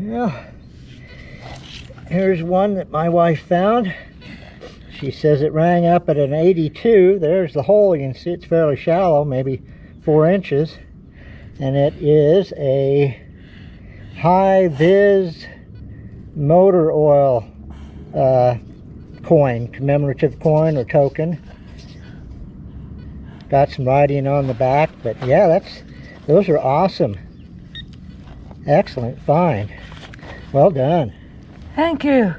Well, here's one that my wife found. She says it rang up at an 82. There's the hole. You can see it's fairly shallow, maybe 4 inches. And it is a HYVIS Motor Oil coin, commemorative coin or token. Got some writing on the back, but yeah, those are awesome. Excellent find. Well done. Thank you.